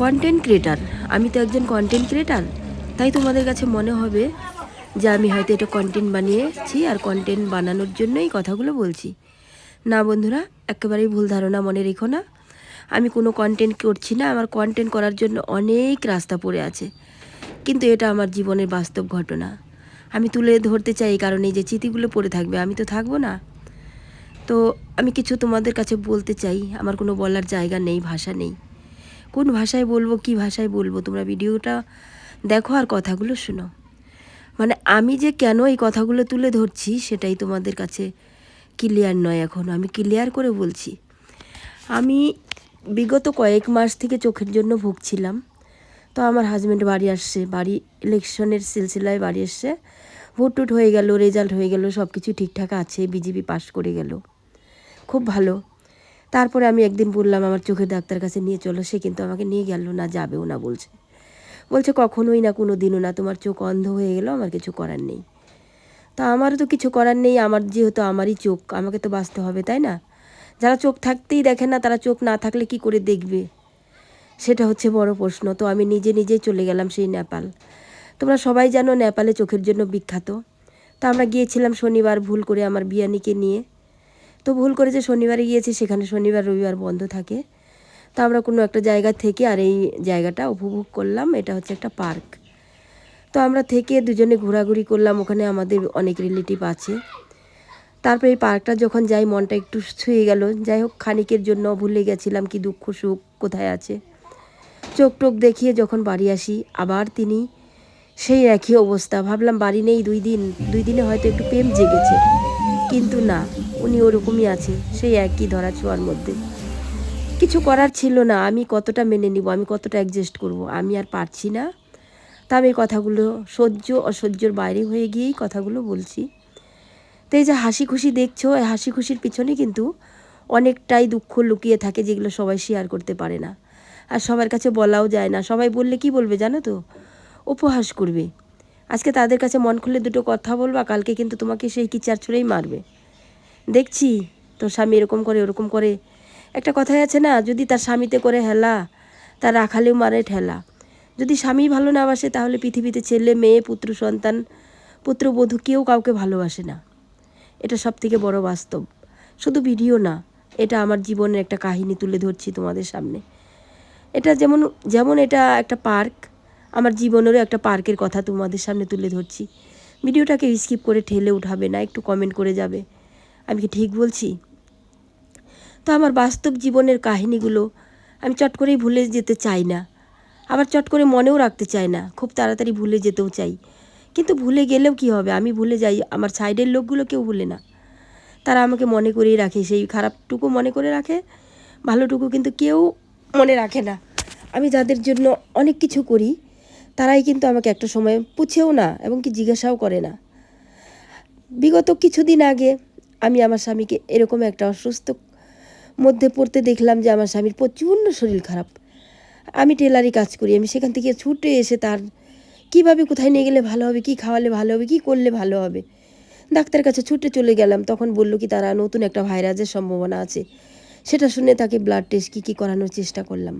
Content creator, আমি তো একজন কন্টেন্ট ক্রিয়েটার, তাই তোমাদের কাছে মনে হবে যে আমি হয়তো এটা কন্টেন্ট বানিয়েছি আর কন্টেন্ট বানানোর জন্যই কথাগুলো বলছি। না বন্ধুরা, একেবারেই ভুল ধারণা মনে রেখো না। আমি কোনো কন্টেন্ট করছি না, আমার কন্টেন্ট করার জন্য অনেক রাস্তা পড়ে আছে, কিন্তু এটা আমার জীবনের বাস্তব ঘটনা। আমি তুলে ধরতে চাই এই কারণে যে স্মৃতিগুলো পড়ে থাকবে, আমি তো থাকবো না। তো আমি কিছু তোমাদের কাছে বলতে চাই, আমার কোনো বলার জায়গা নেই, ভাষা নেই। কোন ভাষায় বলবো, কি ভাষায় বলবো, তোমরা ভিডিওটা দেখো আর কথাগুলো শোনো। মানে আমি যে কেন এই কথাগুলো তুলে ধরছি সেটাই তোমাদের কাছে ক্লিয়ার নয়, এখন আমি ক্লিয়ার করে বলছি। আমি বিগত কয়েক মাস থেকে চোখের জন্য ভুগছিলাম। তো আমার হাজব্যান্ড বাড়ি আসছে, বাড়ি ইলেকশনের সিলসিলায় বাড়ি এসছে, ভোট টুট হয়ে গেল, রেজাল্ট হয়ে গেল, সব কিছু ঠিকঠাক আছে, বিজেপি পাশ করে গেল, খুব ভালো। তারপরে আমি একদিন বললাম আমার চোখের ডাক্তার কাছে নিয়ে চলো, সে কিন্তু আমাকে নিয়ে গেল না, যাবেও না বলছে কখনোই না, কোনো দিনও না, তোমার চোখ অন্ধ হয়ে গেল, আমার কিছু করার নেই। তা আমারও তো কিছু করার নেই, আমার যেহেতু আমারই চোখ, আমাকে তো বাঁচতে হবে, তাই না? যারা চোখ থাকতেই দেখে না, তারা চোখ না থাকলে কি করে দেখবে, সেটা হচ্ছে বড় প্রশ্ন। তো আমি নিজেই চলে গেলাম সেই নেপাল। তোমরা সবাই জানো নেপালে চোখের জন্য বিখ্যাত। তা আমরা গিয়েছিলাম শনিবার ভুল করে আমার বিয়ানিকে নিয়ে। তো ভুল করে যে শনিবারে গিয়েছি, সেখানে শনিবার রবিবার বন্ধ থাকে। তো আমরা কোনো একটা জায়গা থেকে আর এই জায়গাটা উপভোগ করলাম, এটা হচ্ছে একটা পার্ক। তো আমরা থেকে দুজনে ঘোরাঘুরি করলাম, ওখানে আমাদের অনেক রিলেটিভ আছে। তারপরে এই পার্কটা যখন যাই, মনটা একটু ছুঁয়ে গেল। যাই হোক, খানিকের জন্য ভুলে গেছিলাম কি দুঃখ সুখ কোথায় আছে। চোখ টোক দেখিয়ে যখন বাড়ি আসি, আবার তিনি সেই একই অবস্থা। ভাবলাম বাড়ি নেই 2 দিন, 2 দিনে হয়তো একটু প্রেম জেগেছে, কিন্তু না, উনি ওরকমই আছে, সেই একই ধরা ছোঁয়ার মধ্যে। কিছু করার ছিল না, আমি কতটা মেনে নিব, আমি কতটা অ্যাডজাস্ট করব, আমি আর পারছি না। তা আমি কথাগুলো সহ্য অসহ্যর বাইরে হয়ে গিয়েই কথাগুলো বলছি। তো এই যে হাসি খুশি দেখছো, এই হাসি খুশির পিছনে কিন্তু অনেকটাই দুঃখ লুকিয়ে থাকে, যেগুলো সবাই শেয়ার করতে পারে না, আর সবার কাছে বলাও যায় না। সবাই বললে কি বলবে জানো তো? উপহাস করবে। আজকে তাদের কাছে মন খুলে দুটো কথা বলবা, কালকে কিন্তু তোমাকে সেই কিচার ছুঁড়েই মারবে। দেখছি তোর স্বামী এরকম করে ওরকম করে। একটা কথাই আছে না, যদি তার স্বামীতে করে হেলা, তার রাখালেও মারে ঠেলা। যদি স্বামী ভালো না বাসে, তাহলে পৃথিবীতে ছেলে মেয়ে পুত্র সন্তান পুত্রবধূ কেউ কাউকে ভালোবাসে না। এটা সবথেকে বড় বাস্তব। শুধু ভিডিও না, এটা আমার জীবনের একটা কাহিনী তুলে ধরছি তোমাদের সামনে। এটা যেমন যেমন এটা একটা পার্ক, আমার জীবনেরও একটা পার্কের কথা তোমাদের সামনে তুলে ধরছি। ভিডিওটাকে স্কিপ করে ঠেলে উঠাবে না, একটু কমেন্ট করে যাবে, আমি কি ঠিক বলছি? তো আমার বাস্তব জীবনের কাহিনীগুলো আমি চট করেই ভুলে যেতে চাই না, আবার চট করে মনেও রাখতে চাই না, খুব তাড়াতাড়ি ভুলে যেতেও চাই। কিন্তু ভুলে গেলেও কি হবে, আমি ভুলে যাই, আমার সাইডের লোকগুলো কেউ ভুলে না। তারা আমাকে মনে করেই রাখে, সেই খারাপটুকু মনে করে রাখে, ভালোটুকু কিন্তু কেউ মনে রাখে না। আমি যাদের জন্য অনেক কিছু করি, তারাই কিন্তু আমাকে একটা সময় পুছেও না, এবং কি জিজ্ঞাসাও করে না। বিগত কিছুদিন আগে আমি আমার স্বামীকে এরকম একটা অসুস্থ মধ্যে পড়তে দেখলাম, যে আমার স্বামীর প্রচণ্ড শরীর খারাপ। আমি টেলারি কাজ করি, আমি সেখান থেকে ছুটে এসে তার কীভাবে কোথায় নিয়ে গেলে ভালো হবে, কী খাওয়ালে ভালো হবে, কী করলে ভালো হবে, ডাক্তারের কাছে ছুটে চলে গেলাম। তখন বলল কি তারা নতুন একটা ভাইরাসের সম্ভাবনা আছে। সেটা শুনে তাকে ব্লাড টেস্ট কী করানোর চেষ্টা করলাম,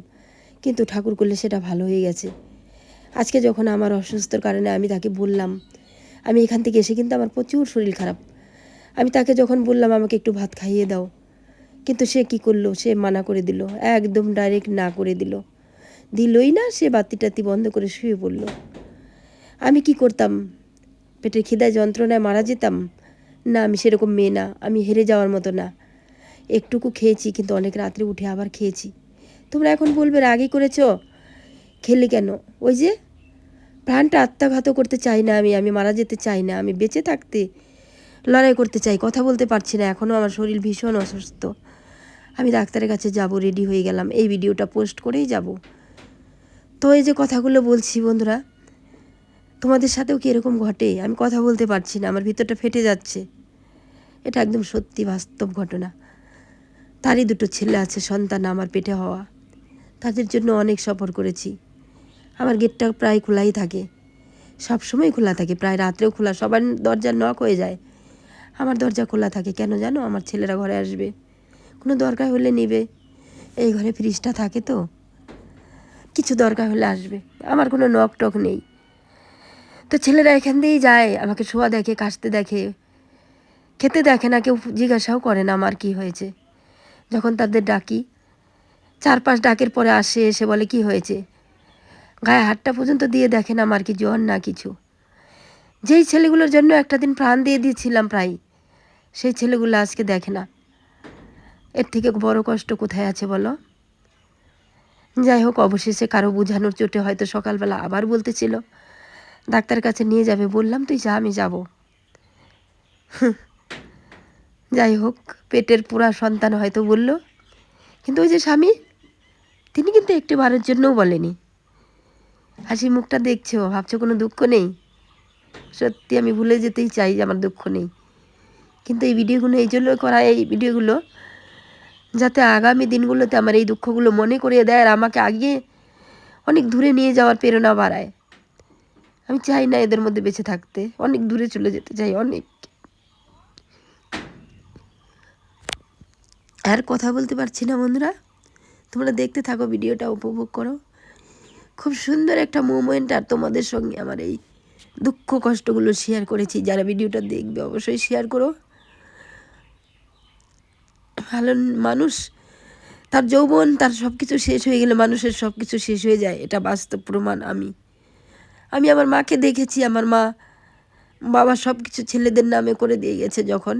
কিন্তু ঠাকুর করলে সেটা ভালো হয়ে গেছে। আজকে যখন আমার অসুস্থর কারণে আমি তাকে বললাম, আমি এখান থেকে এসে কিন্তু আমার প্রচুর শরীর খারাপ, আমি তাকে যখন বললাম আমাকে একটু ভাত খাইয়ে দাও, কিন্তু সে কি করলো, সে মানা করে দিল, একদম ডাইরেক্ট না করে দিলই না, সে বাতি টাতি বন্ধ করে শুয়ে পড়ল। আমি কি করতাম? পেটের খিদায় যন্ত্রণায় মারা যেতাম? না, আমি সেরকম মেয়ে না, আমি হেরে যাওয়ার মতো না। একটুকু খেয়েছি, কিন্তু অনেক রাত্রে উঠে আবার খেয়েছি। তোমরা এখন বলবে রাগই করেছ, খেলে কেন? ওই যে প্রাণটা আত্মঘাত করতে চাই না, আমি মারা যেতে চাই না, আমি বেঁচে থাকতে লড়াই করতে চাই। কথা বলতে পারছি না, এখনও আমার শরীর ভীষণ অসুস্থ। আমি ডাক্তারের কাছে যাব, রেডি হয়ে গেলাম, এই ভিডিওটা পোস্ট করেই যাব। তো এই যে কথাগুলো বলছি বন্ধুরা, তোমাদের সাথেও কি এরকম ঘটে? আমি কথা বলতে পারছি না, আমার ভিতরটা ফেটে যাচ্ছে। এটা একদম সত্যি বাস্তব ঘটনা। তারই 2টো ছেলে আছে, সন্তান আমার পেটে হওয়া, তাদের জন্য অনেক সফর করেছি। আমার গেটটা প্রায় খোলাই থাকে, সবসময় খোলা থাকে, প্রায় রাত্রেও খোলা, সবার দরজা নক হয়ে যায়, আমার দরজা খোলা থাকে। কেন জানো? আমার ছেলেরা ঘরে আসবে, কোনো দরকার হলে নেবে, এই ঘরে ফ্রিজটা থাকে। তো কিছু দরকার হলে আসবে, আমার কোনো নক টক নেই। তো ছেলেরা এখান দিয়েই যায়, আমাকে শোয়া দেখে, কাশতে দেখে, খেতে দেখে না, কেউ জিজ্ঞাসাও করে না আমার কি হয়েছে। যখন তাদের ডাকি 4-5 ডাকের পরে আসে, এসে বলে কি হয়েছে, গায়ে হাতটা পর্যন্ত দিয়ে দেখেন আমার কি জ্বর না কিছু। যেই ছেলেগুলোর জন্য একটা দিন প্রাণ দিয়ে দিয়েছিলাম প্রায়, সেই ছেলেগুলো আজকে দেখে না। এর থেকে বড় কষ্ট কোথায় আছে বলো? যাই হোক, অবশেষে কারো বোঝানোর চোটে হয়তো সকালবেলা আবার বলতেছিল ডাক্তার কাছে নিয়ে যাবে, বললাম তুই যা, আমি যাব। যাই হোক, পেটের পুরা সন্তান হয়তো বলল, কিন্তু ওই যে স্বামী, তিনি কিন্তু একটি বারের জন্যও বলেনি। হাসি মুখটা দেখছো, ভাবছো কোনো দুঃখ নেই? সত্যি আমি ভুলে যেতেই চাই যে আমার দুঃখ নেই, কিন্তু এই ভিডিওগুলো এই জন্য করা, এই ভিডিওগুলো যাতে আগামী দিনগুলোতে আমার এই দুঃখগুলো মনে করিয়ে দেয় আর আমাকে আগে অনেক দূরে নিয়ে যাওয়ার প্রেরণা বাড়ায়। আমি চাই না এদের মধ্যে বেঁচে থাকতে, অনেক দূরে চলে যেতে চাই, অনেক। আর কথা বলতে পারছি না বন্ধুরা, তোমরা দেখতে থাকো, ভিডিওটা উপভোগ করো। খুব সুন্দর একটা মোমেন্ট, আর তোমাদের সঙ্গে আমার এই দুঃখ কষ্টগুলো শেয়ার করেছি। যারা ভিডিওটা দেখবে অবশ্যই শেয়ার করো। ভালো মানুষ, তার যৌবন, তার সব কিছু শেষ হয়ে গেলে মানুষের সব কিছু শেষ হয়ে যায়, এটা বাস্তব প্রমাণ। আমি আমার মাকে দেখেছি, আমার মা বাবা সব কিছু ছেলেদের নামে করে দিয়ে গেছে যখন,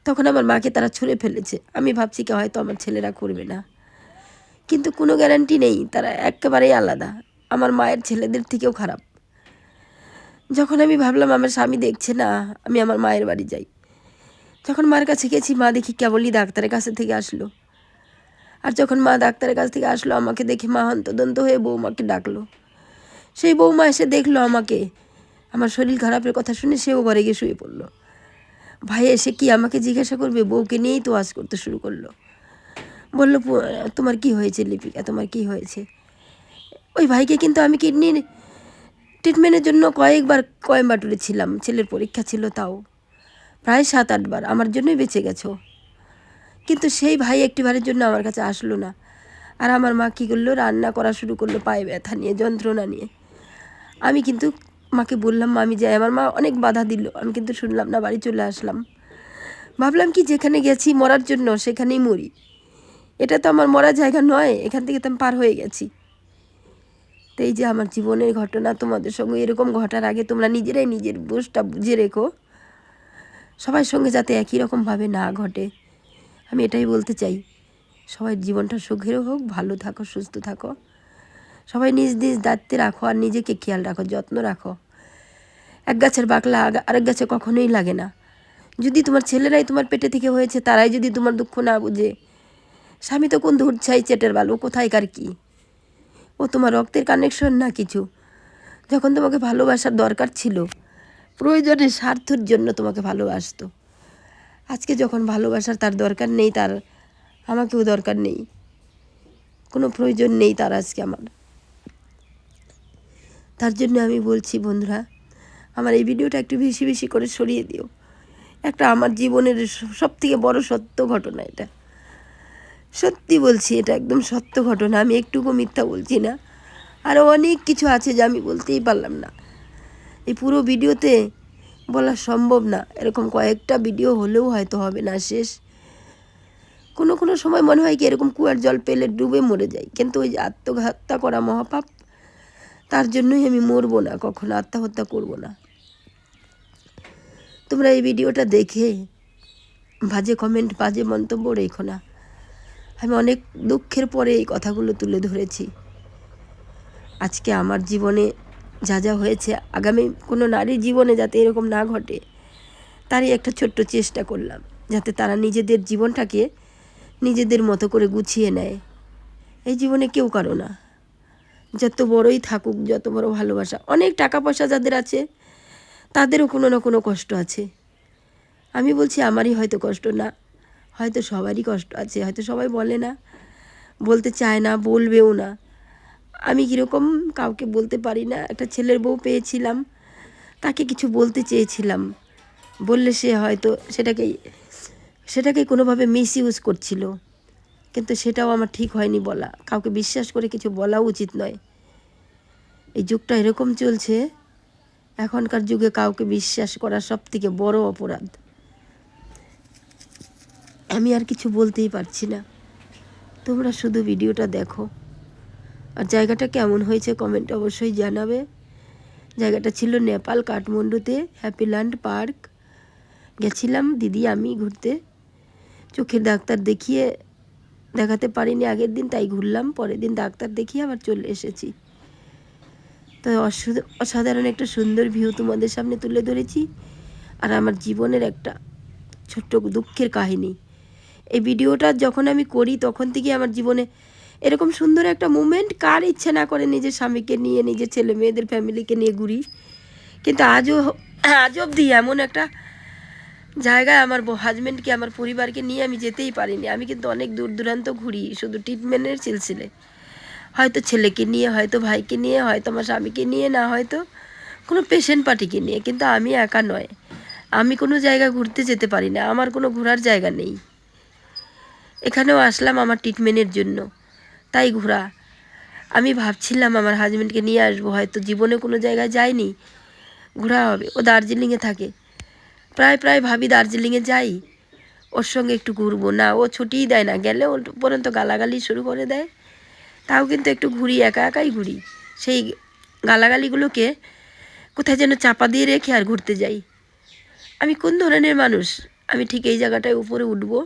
তখন আমার মাকে তারা ছুঁড়ে ফেলেছে। আমি ভাবছি কি হয়তো আমার ছেলেরা করবে না, কিন্তু কোনো গ্যারান্টি নেই, তারা একেবারেই আলাদা, আমার মায়ের ছেলেদের থেকেও খারাপ। যখন আমি ভাবলাম আমার স্বামী দেখছে না, আমি আমার মায়ের বাড়ি যাই। যখন মার কাছে গেছি, মা দেখি কেবলই ডাক্তারের কাছে থেকে আসলো। আর যখন মা ডাক্তারের কাছ থেকে আসলো, আমাকে দেখে মা হন্তদন্ত হয়ে বৌমাকে ডাকলো। সেই বৌমা এসে দেখলো আমাকে, আমার শরীর খারাপের কথা শুনে সেও ঘরে গিয়ে শুয়ে পড়লো। ভাই এসে কি আমাকে জিজ্ঞাসা করবে, বউকে নিয়েই তো ওয়াজ করতে শুরু করলো। বললো তোমার কি হয়েছে লিপিকা, তোমার কি হয়েছে? ওই ভাইকে কিন্তু আমি কিডনির ট্রিটমেন্টের জন্য কয়েকবার কোয়েম্বাটুরে ছিলাম, ছেলের পরীক্ষা ছিল, তাও প্রায় 7-8 বার, আমার জন্যই বেঁচে গেছো। কিন্তু সেই ভাই একটিবারের জন্য আমার কাছে আসলো না। আর আমার মা কী করলো, রান্না করা শুরু করলো পায়ে ব্যথা নিয়ে, যন্ত্রণা নিয়ে। আমি কিন্তু মাকে বললাম মা আমি যাই, আমার মা অনেক বাধা দিল, আমি কিন্তু শুনলাম না, বাড়ি চলে আসলাম। ভাবলাম কি যেখানে গেছি মরার জন্য সেখানেই মরি, এটা তো আমার মরার জায়গা নয়, এখান থেকে তো আমি পার হয়ে গেছি। তো এই যে আমার জীবনের ঘটনা, তোমাদের সঙ্গে এরকম ঘটার আগে তোমরা নিজেরাই নিজের দোষটা বুঝে রেখো, সবার সঙ্গে যাতে একই রকমভাবে না ঘটে, আমি এটাই বলতে চাই। সবাই জীবনটা সুখেরও হোক, ভালো থাকো, সুস্থ থাকো, সবাই নিজ নিজ দায়িত্বে রাখো, আর নিজেকে খেয়াল রাখো, যত্ন রাখো। এক গাছের বাকলা আরেক গাছে কখনোই লাগে না। যদি তোমার ছেলেরাই তোমার পেটে থেকে হয়েছে, তারাই যদি তোমার দুঃখ না বুঝে, স্বামী তো কোন ধূর্ছাই চেটের বাল, ও কোথায়কার কি, ও তোমার রক্তের কানেকশন না কিছু। যখন তোমাকে ভালোবাসার দরকার ছিল, প্রয়োজনে স্বার্থের জন্য তোমাকে ভালোবাসতো, আজকে যখন ভালোবাসার তার দরকার নেই, তার আমাকেও দরকার নেই, কোনো প্রয়োজন নেই তার আজকে আমার। তার জন্য আমি বলছি বন্ধুরা, আমার এই ভিডিওটা একটু বেশি বেশি করে সরিয়ে দিও। একটা আমার জীবনের সবথেকে বড় সত্য ঘটনা এটা, সত্যি বলছি, এটা একদম সত্য ঘটনা, আমি একটুকু মিথ্যা বলছি না। আরও অনেক কিছু আছে যা আমি বলতেই পারলাম না, এই পুরো ভিডিওতে বলা সম্ভব না। এরকম কয়েকটা ভিডিও হলেও হয়তো হবে না শেষ। কোনো কোনো সময় মনে হয় কি এরকম কুয়ার জল পেলে ডুবে মরে যাই, কিন্তু ওই যে আত্মহত্যা করা মহাপাপ, তার জন্যই আমি মরবো না, কখনো আত্মহত্যা করব না। তোমরা এই ভিডিওটা দেখে বাজে কমেন্ট, বাজে মন্তব্য রেখো না। আমি অনেক দুঃখের পরে এই কথাগুলো তুলে ধরেছি। আজকে আমার জীবনে যা যা হয়েছে, আগামী কোনো নারীর জীবনে যাতে এরকম না ঘটে, তারই একটা ছোট্ট চেষ্টা করলাম, যাতে তারা নিজেদের জীবনটাকে নিজেদের মতো করে গুছিয়ে নেয়। এই জীবনে কেউ কারো না, যত বড়ই থাকুক, যত বড় ভালোবাসা, অনেক টাকা পয়সা যাদের আছে তাদেরও কোনো না কোনো কষ্ট আছে। আমি বলছি আমারই হয়তো কষ্ট না, হয়তো সবারই কষ্ট আছে, হয়তো সবাই বলে না, বলতে চায় না, বলবেও না। আমি কীরকম কাউকে বলতে পারি না। একটা ছেলের বউ পেয়েছিলাম, তাকে কিছু বলতে চেয়েছিলাম, বললে সে হয়তো সেটাকেই কোনোভাবে মিস ইউজ করছিল। কিন্তু সেটাও আমার ঠিক হয়নি বলা। কাউকে বিশ্বাস করে কিছু বলাও উচিত নয়। এই যুগটা এরকম চলছে, এখনকার যুগে কাউকে বিশ্বাস করা সবথেকে বড় অপরাধ। আমি আর কিছু বলতেই পারছি না, তোমরা শুধু ভিডিওটা দেখো। আর জায়গাটা কেমন হয়েছে কমেন্টে অবশ্যই জানাবে। জায়গাটা ছিল নেপাল, কাঠমান্ডুতে হ্যাপিল্যান্ড পার্ক। গেছিলাম দিদি আমি ঘুরতে, চোখের ডাক্তার দেখাতে পারিনি আগের দিন, তাই ঘুরলাম। পরের দিন ডাক্তার দেখিয়ে আবার চলে এসেছি। তো অসাধারণ একটা সুন্দর ভিউ তোমাদের সামনে তুলে ধরেছি, আর আমার জীবনের একটা ছোট্ট দুঃখের কাহিনী। এই ভিডিওটা যখন আমি করি তখন থেকে আমার জীবনে এরকম সুন্দর একটা মুমেন্ট, কার ইচ্ছে না করে নিজের স্বামীকে নিয়ে, নিজের ছেলে মেয়েদের ফ্যামিলিকে নিয়ে ঘুরি। কিন্তু আজ অবধি এমন একটা জায়গায় আমার হাজব্যান্ডকে, আমার পরিবারকে নিয়ে আমি যেতেই পারিনি। আমি কিন্তু অনেক দূর দূরান্ত ঘুরি শুধু ট্রিটমেন্টের সিলসিলে, হয়তো ছেলেকে নিয়ে, হয়তো ভাইকে নিয়ে, হয়তো আমার স্বামীকে নিয়ে, না হয়তো কোনো পেশেন্ট পার্টিকে নিয়ে। কিন্তু আমি একা নয়, আমি কোনো জায়গা ঘুরতে যেতে পারি না, আমার কোনো ঘোরার জায়গা নেই। এখানেও আসলাম আমার ট্রিটমেন্টের জন্য, তাই ঘোরা। আমি ভাবছিলাম আমার হাজব্যান্ডকে নিয়ে আসবো, হয়তো জীবনে কোনো জায়গায় যায়নি, ঘোরা হবে। ও দার্জিলিংয়ে থাকে, প্রায় ভাবি দার্জিলিংয়ে যাই, ওর সঙ্গে একটু ঘুরবো। না, ও ছুটিই দেয় না, গেলে ওর পর্যন্ত গালাগালি শুরু করে দেয়। তাও কিন্তু একটু ঘুরি, একা একাই ঘুরি। সেই গালাগালিগুলোকে কোথায় যেন চাপা দিয়ে রেখে আর ঘুরতে যাই। আমি কোন ধরনের মানুষ? আমি ঠিক এই জায়গাটায় উপরে উঠবো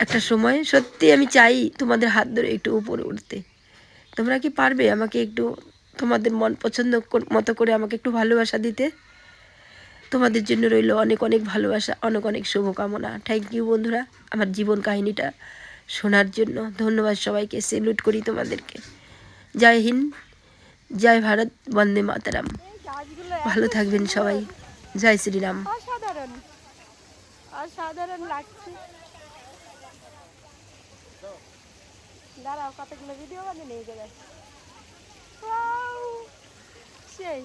একটা সময়। সত্যি আমি চাই তোমাদের হাত ধরে একটু উপরে উঠতে। তোমরা কি পারবে আমাকে একটু তোমাদের মন পছন্দ মতো করে আমাকে একটু ভালোবাসা দিতে? তোমাদের জন্য রইল অনেক অনেক ভালোবাসা, অনেক অনেক শুভকামনা। থ্যাংক ইউ বন্ধুরা, আমার জীবন কাহিনীটা শোনার জন্য। ধন্যবাদ সবাইকে, সেলুট করি তোমাদেরকে। জয় হিন্দ, জয় ভারত, বন্দে মাতরম। ভালো থাকবেন সবাই। জয় শ্রীরাম। অসাধারণ, অসাধারণ লাগছে। দাঁড়াও, কতগুলো ভিডিও বানিয়ে নিয়ে গেলে সেই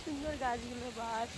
সুন্দর গাছগুলো, বাস।